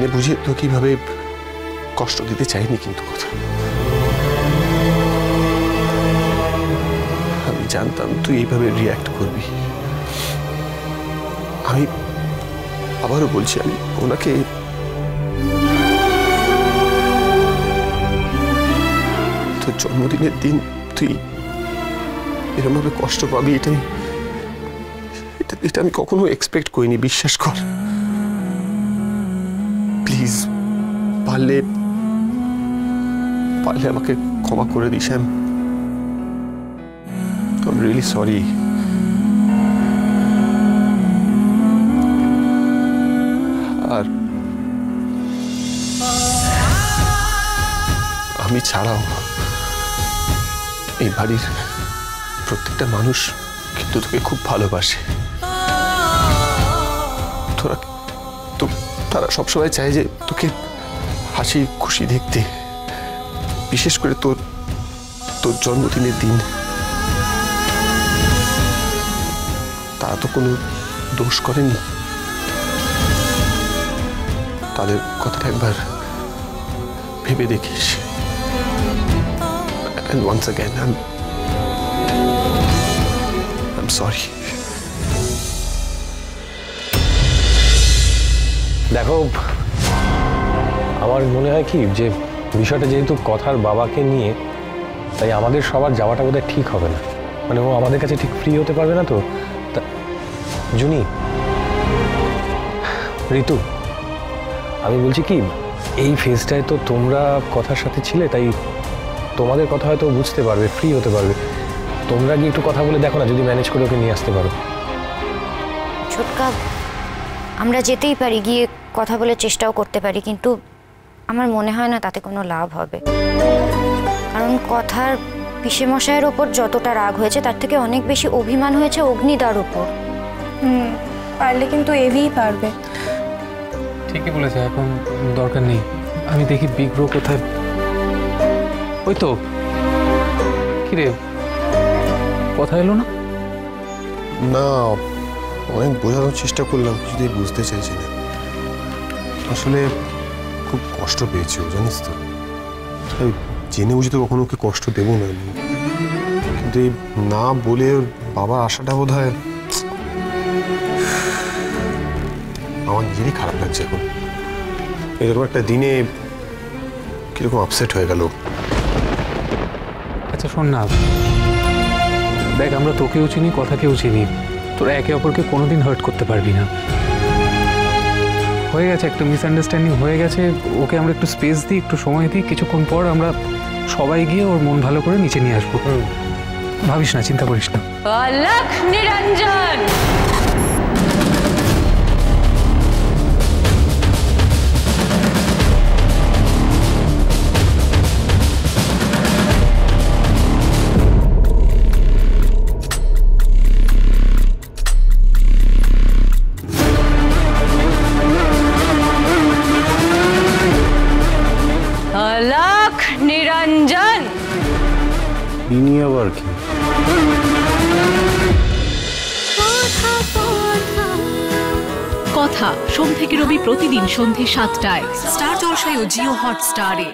জেনে বুঝে তো কিভাবে কষ্ট দিতে চাইনি, কিন্তু কথা আমি জানতাম তুই এইভাবে রিয়্যাক্ট করবি। আমি আবারও বলছি, আমি ওনাকে তোর জন্মদিনের দিন তুই এরকম ভাবে কষ্ট পাবি এটা আমি কখনো এক্সপেক্ট করিনি, বিশ্বাস কর। প্লিজ পারলে আমাকে ক্ষমা করে দিস। I'm really sorry. আর আমি ছাড়াও এই বাড়ির প্রত্যেকটা মানুষ কিন্তু তোকে খুব ভালোবাসে। তারা সবসময় চায় যে তোকে হাসি খুশি দেখতে, বিশেষ করে তোর জন্মদিনের দিন। তারা তো কোনো দোষ করেনি, তাদের কথাটা একবার ভেবে দেখিস। And once again, I'm sorry. দেখো, আমার মনে হয় কি যে বিষয়টা যেহেতু কথার বাবাকে নিয়ে, তাই আমাদের সবার যাওয়াটা বোধহয় ঠিক হবে না। মানে ও আমাদের কাছে ঠিক ফ্রি হতে পারবে না। তো জুনি, ঋতু, আমি বলছি কি, এই ফেজটায় তো তোমরা কথার সাথে ছিলে, তাই তোমাদের কথা হয়তো বুঝতে পারবে, ফ্রি হতে পারবে। তোমরা গিয়ে একটু কথা বলে দেখো না, যদি ম্যানেজ করে ওকে নিয়ে আসতে পারো। ছোটকা, আমরা যেতেই পারি, গিয়ে কথা বলে চেষ্টাও করতে পারি, কিন্তু আমার মনে হয় না তাতে কোনো লাভ হবে। কারণ কথার পিসেমশাইয়ের ওপর যতটা রাগ হয়েছে, তার থেকে অনেক বেশি অভিমান হয়েছে অগ্নিদার ওপর। পারলে কিন্তু এভিই পারবে। ঠিকই বলেছে, এখন দরকার নেই। আমি দেখি বিগ ব্রো কোথায়। ওই তো, কিরে, কথা এলো না? না, অনেক বোঝানোর চেষ্টা করলাম, কিছুতেই বুঝতে চাইছি না। আসলে খুব কষ্ট পেয়েছি ও, জানিস তো। জেনে বুঝে তো কখনো ওকে কষ্ট দেবো না, কিন্তু এই না বলে ওর বাবার আশাটা বোধ হয় আমার নিজেরই খারাপ লাগছে এখন। এরকম একটা দিনে কিরকম আপসেট হয়ে গেল। আচ্ছা শোন না, দেখ, আমরা তোকেও চিনি, কথাকেও চিনি, তোরা একে অপরকে কোনোদিন হার্ট করতে পারবি না। হয়ে গেছে, একটা মিসআন্ডারস্ট্যান্ডিং হয়ে গেছে, ওকে আমরা একটু স্পেস দিই, একটু সময় দিই। কিছুক্ষণ পর আমরা সবাই গিয়ে ওর মন ভালো করে নিচে নিয়ে আসবো। ভাবিস না, চিন্তা করিস না। অলখ নিরঞ্জন, অলখ নিরঞ্জন। ইনি আবার কি? কথা সোম থেকে রবি প্রতিদিন সন্ধ্যে ৭টায় স্টার জলসায় ও জিও হটস্টারে।